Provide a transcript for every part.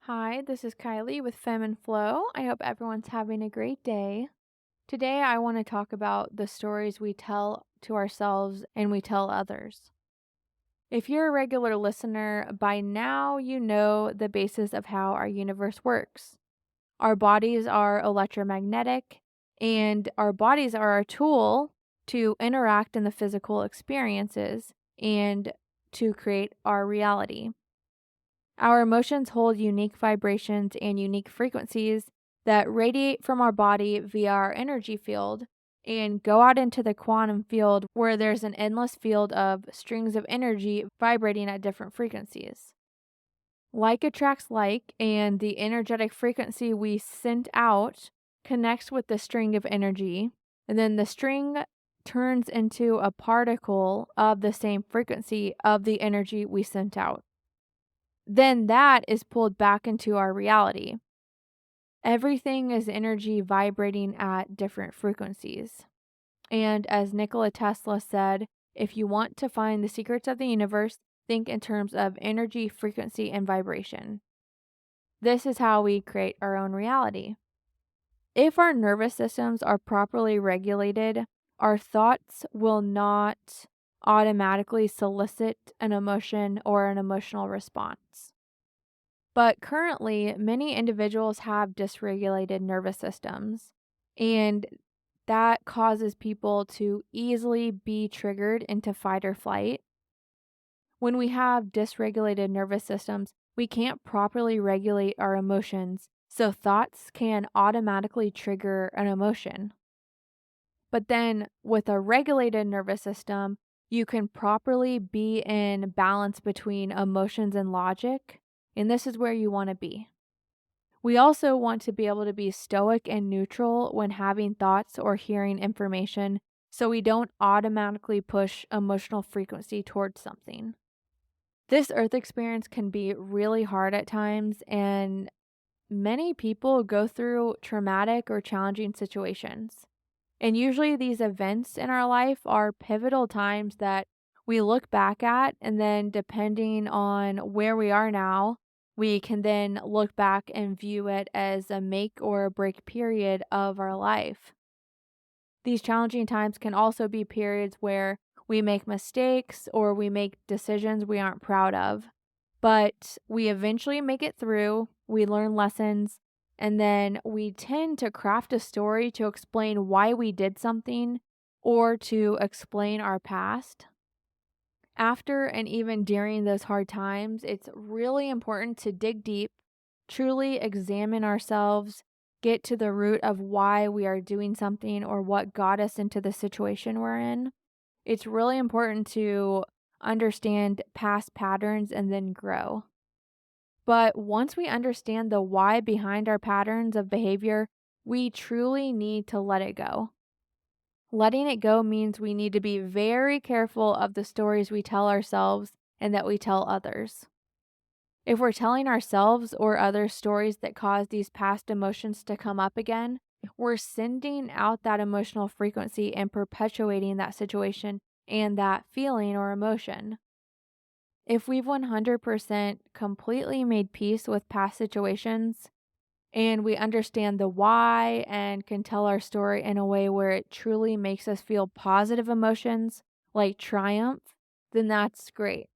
Hi, this is Kylie with Fem and Flow. I hope everyone's having a great day. Today, I want to talk about the stories we tell to ourselves and we tell others. If you're a regular listener, by now you know the basis of how our universe works. Our bodies are electromagnetic, and our bodies are a tool to interact in the physical experiences and to create our reality. Our emotions hold unique vibrations and unique frequencies that radiate from our body via our energy field and go out into the quantum field where there's an endless field of strings of energy vibrating at different frequencies. Like attracts like, and the energetic frequency we sent out connects with the string of energy, and then the string turns into a particle of the same frequency of the energy we sent out. Then that is pulled back into our reality. Everything is energy vibrating at different frequencies. And as Nikola Tesla said, if you want to find the secrets of the universe, think in terms of energy, frequency, and vibration. This is how we create our own reality. If our nervous systems are properly regulated, our thoughts will not automatically solicit an emotion or an emotional response. But currently, many individuals have dysregulated nervous systems, and that causes people to easily be triggered into fight or flight. When we have dysregulated nervous systems, we can't properly regulate our emotions, so thoughts can automatically trigger an emotion. But then, with a regulated nervous system, you can properly be in balance between emotions and logic, and this is where you want to be. We also want to be able to be stoic and neutral when having thoughts or hearing information so we don't automatically push emotional frequency towards something. This earth experience can be really hard at times, and many people go through traumatic or challenging situations. And usually, these events in our life are pivotal times that we look back at, and then depending on where we are now, we can then look back and view it as a make or a break period of our life. These challenging times can also be periods where we make mistakes or we make decisions we aren't proud of, but we eventually make it through, we learn lessons, and then we tend to craft a story to explain why we did something or to explain our past. After and even during those hard times, it's really important to dig deep, truly examine ourselves, get to the root of why we are doing something or what got us into the situation we're in. It's really important to understand past patterns and then grow. But once we understand the why behind our patterns of behavior, we truly need to let it go. Letting it go means we need to be very careful of the stories we tell ourselves and that we tell others. If we're telling ourselves or others stories that cause these past emotions to come up again, we're sending out that emotional frequency and perpetuating that situation and that feeling or emotion. If we've 100% completely made peace with past situations and we understand the why and can tell our story in a way where it truly makes us feel positive emotions like triumph, then that's great.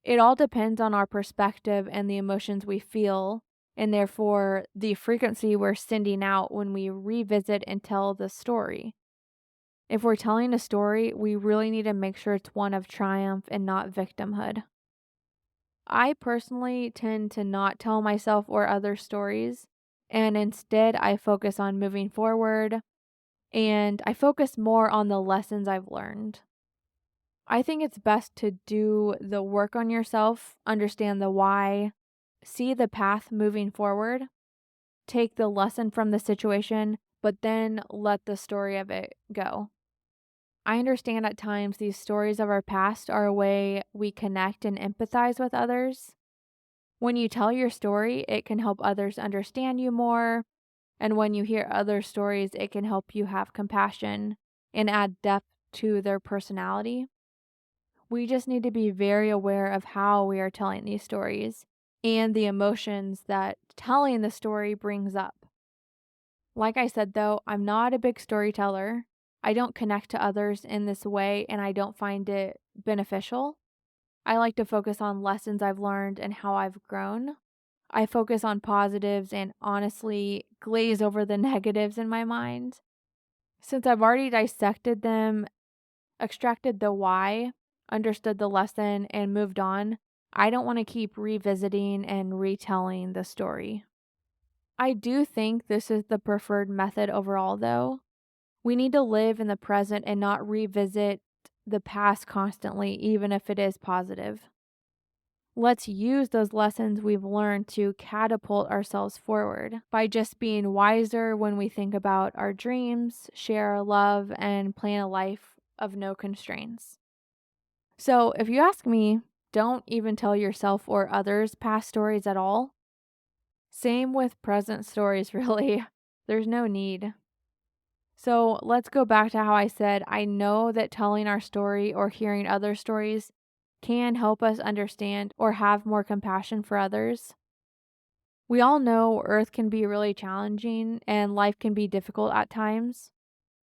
It all depends on our perspective and the emotions we feel, and therefore the frequency we're sending out when we revisit and tell the story. If we're telling a story, we really need to make sure it's one of triumph and not victimhood. I personally tend to not tell myself or others stories, and instead I focus on moving forward and I focus more on the lessons I've learned. I think it's best to do the work on yourself, understand the why, see the path moving forward, take the lesson from the situation, but then let the story of it go. I understand at times these stories of our past are a way we connect and empathize with others. When you tell your story, it can help others understand you more. And when you hear other stories, it can help you have compassion and add depth to their personality. We just need to be very aware of how we are telling these stories and the emotions that telling the story brings up. Like I said, though, I'm not a big storyteller. I don't connect to others in this way, and I don't find it beneficial. I like to focus on lessons I've learned and how I've grown. I focus on positives and honestly glaze over the negatives in my mind. Since I've already dissected them, extracted the why, understood the lesson, and moved on, I don't want to keep revisiting and retelling the story. I do think this is the preferred method overall, though. We need to live in the present and not revisit the past constantly, even if it is positive. Let's use those lessons we've learned to catapult ourselves forward by just being wiser when we think about our dreams, share our love, and plan a life of no constraints. So, if you ask me, don't even tell yourself or others past stories at all. Same with present stories, really. There's no need. So, let's go back to how I said I know that telling our story or hearing other stories can help us understand or have more compassion for others. We all know Earth can be really challenging and life can be difficult at times.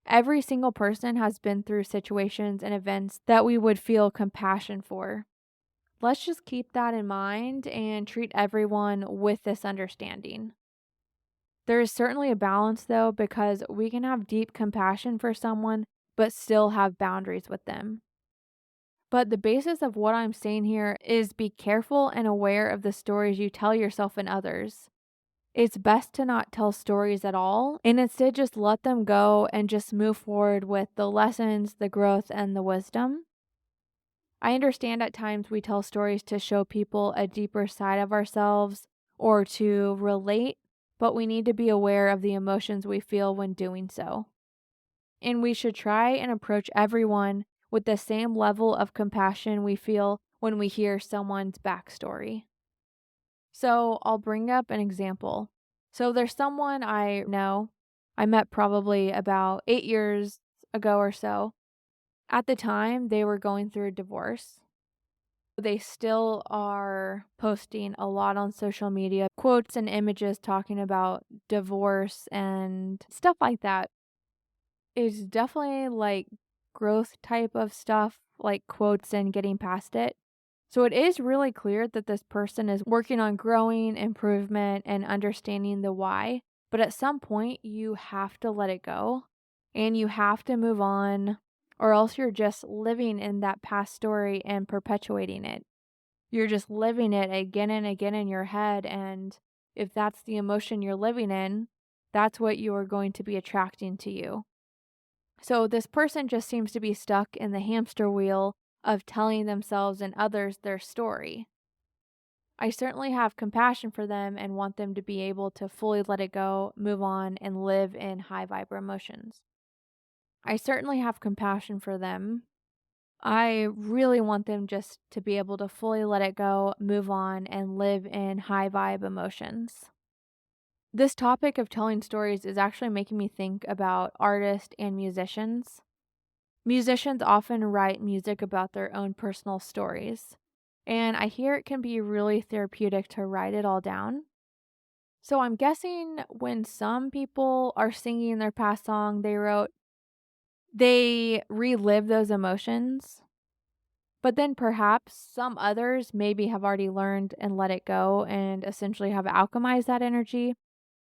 Every single person has been through situations and events that we would feel compassion for. Let's just keep that in mind and treat everyone with this understanding. There is certainly a balance though, because we can have deep compassion for someone but still have boundaries with them. But the basis of what I'm saying here is be careful and aware of the stories you tell yourself and others. It's best to not tell stories at all and instead just let them go and just move forward with the lessons, the growth, and the wisdom. I understand at times we tell stories to show people a deeper side of ourselves or to relate, but we need to be aware of the emotions we feel when doing so. And we should try and approach everyone with the same level of compassion we feel when we hear someone's backstory. So I'll bring up an example. So there's someone I know I met probably about 8 years ago or so. At the time, they were going through a divorce. They still are posting a lot on social media, quotes and images talking about divorce and stuff like that. It's definitely like growth type of stuff, like quotes and getting past it. So it is really clear that this person is working on growing, improvement, and understanding the why. But at some point, you have to let it go and you have to move on, or else you're just living in that past story and perpetuating it. You're just living it again and again in your head. And if that's the emotion you're living in, that's what you are going to be attracting to you. So this person just seems to be stuck in the hamster wheel of telling themselves and others their story. I certainly have compassion for them and want them to be able to fully let it go, move on, and live in high vibe emotions. I certainly have compassion for them. I really want them just to be able to fully let it go, move on, and live in high vibe emotions. This topic of telling stories is actually making me think about artists and musicians. Musicians often write music about their own personal stories, and I hear it can be really therapeutic to write it all down. So I'm guessing when some people are singing their past song they wrote, they relive those emotions, but then perhaps some others maybe have already learned and let it go and essentially have alchemized that energy.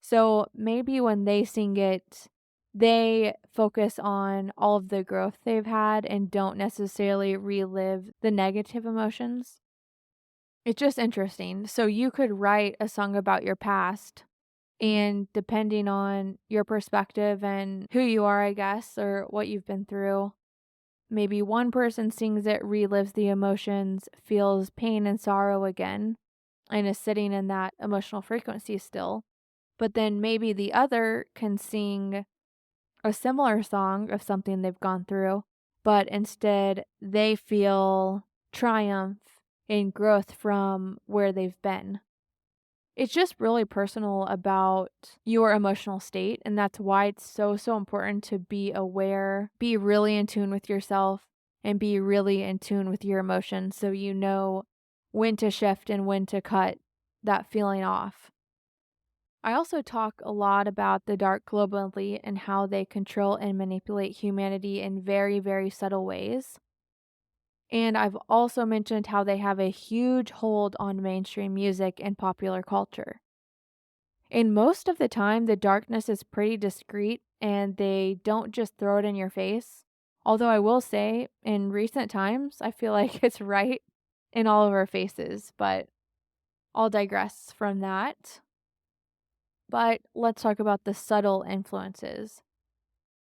So maybe when they sing it, they focus on all of the growth they've had and don't necessarily relive the negative emotions. It's just interesting. So you could write a song about your past, and depending on your perspective and who you are, I guess, or what you've been through, maybe one person sings it, relives the emotions, feels pain and sorrow again, and is sitting in that emotional frequency still. But then maybe the other can sing a similar song of something they've gone through, but instead they feel triumph and growth from where they've been. It's just really personal about your emotional state, and that's why it's so important to be aware, be really in tune with yourself, and be really in tune with your emotions so you know when to shift and when to cut that feeling off. I also talk a lot about the dark global elite and how they control and manipulate humanity in very, very subtle ways. And I've also mentioned how they have a huge hold on mainstream music and popular culture. And most of the time, the darkness is pretty discreet and they don't just throw it in your face. Although I will say, in recent times, I feel like it's right in all of our faces, but I'll digress from that. But let's talk about the subtle influences.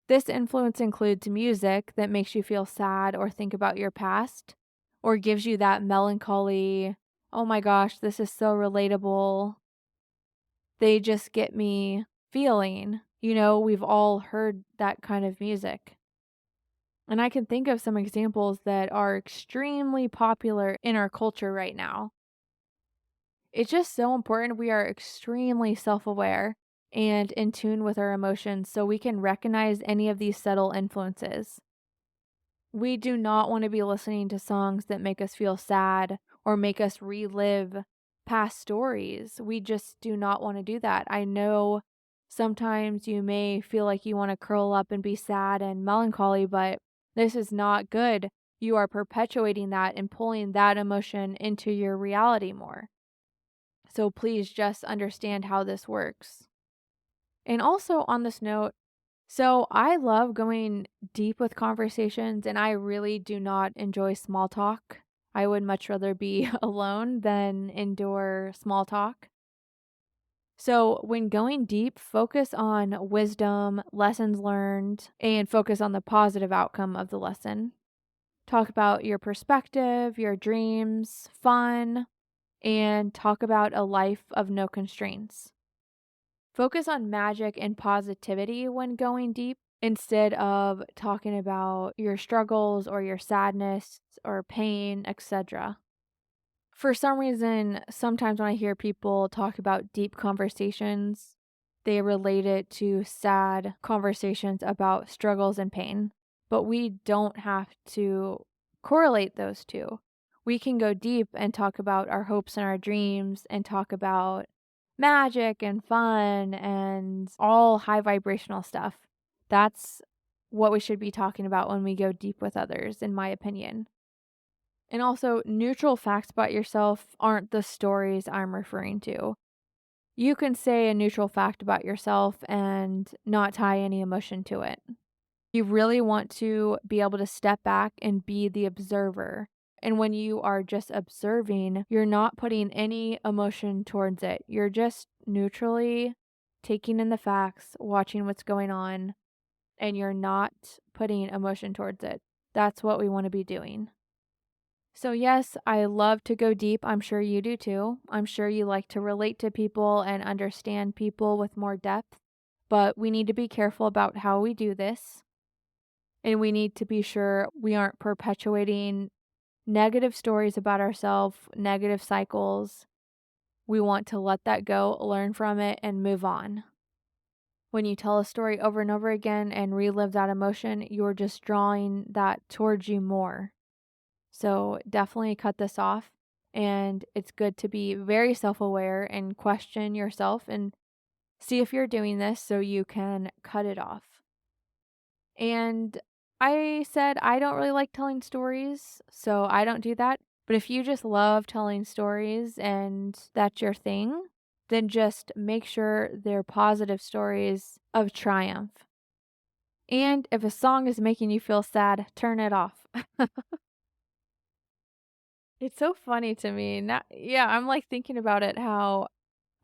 This influence includes music that makes you feel sad or think about your past, or gives you that melancholy, oh my gosh, this is so relatable. They just get me feeling. We've all heard that kind of music. And I can think of some examples that are extremely popular in our culture right now. It's just so important we are extremely self aware and in tune with our emotions so we can recognize any of these subtle influences. We do not want to be listening to songs that make us feel sad or make us relive past stories. We just do not want to do that. I know sometimes you may feel like you want to curl up and be sad and melancholy, but this is not good. You are perpetuating that and pulling that emotion into your reality more. So please just understand how this works. And also on this note, so I love going deep with conversations and I really do not enjoy small talk. I would much rather be alone than endure small talk. So when going deep, focus on wisdom, lessons learned, and focus on the positive outcome of the lesson. Talk about your perspective, your dreams, fun, and talk about a life of no constraints. Focus on magic and positivity when going deep instead of talking about your struggles or your sadness or pain, etc. For some reason, sometimes when I hear people talk about deep conversations, they relate it to sad conversations about struggles and pain. But we don't have to correlate those two. We can go deep and talk about our hopes and our dreams and talk about magic and fun and all high vibrational stuff. That's what we should be talking about when we go deep with others, in my opinion. And also, neutral facts about yourself aren't the stories I'm referring to. You can say a neutral fact about yourself and not tie any emotion to it. You really want to be able to step back and be the observer. And when you are just observing, you're not putting any emotion towards it. You're just neutrally taking in the facts, watching what's going on, and you're not putting emotion towards it. That's what we want to be doing. So, yes, I love to go deep. I'm sure you do too. I'm sure you like to relate to people and understand people with more depth, but we need to be careful about how we do this. And we need to be sure we aren't perpetuating negative stories about ourselves, negative cycles. We want to let that go, learn from it, and move on. When you tell a story over and over again and relive that emotion, you're just drawing that towards you more. So definitely cut this off. And it's good to be very self aware and question yourself and see if you're doing this so you can cut it off. And I said I don't really like telling stories, so I don't do that. But if you just love telling stories and that's your thing, then just make sure they're positive stories of triumph. And if a song is making you feel sad, turn it off. It's so funny to me. Now, yeah, I'm like thinking about it how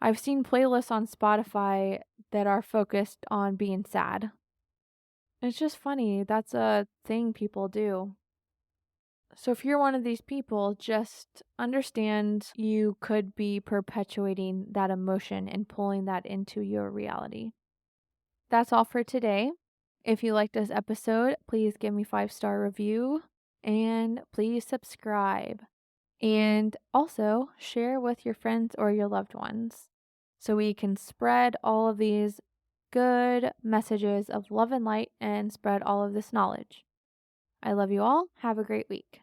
I've seen playlists on Spotify that are focused on being sad. It's just funny. That's a thing people do. So if you're one of these people, just understand you could be perpetuating that emotion and pulling that into your reality. That's all for today. If you liked this episode, please give me 5-star review and please subscribe. And also share with your friends or your loved ones so we can spread all of these good messages of love and light and spread all of this knowledge. I love you all. Have a great week.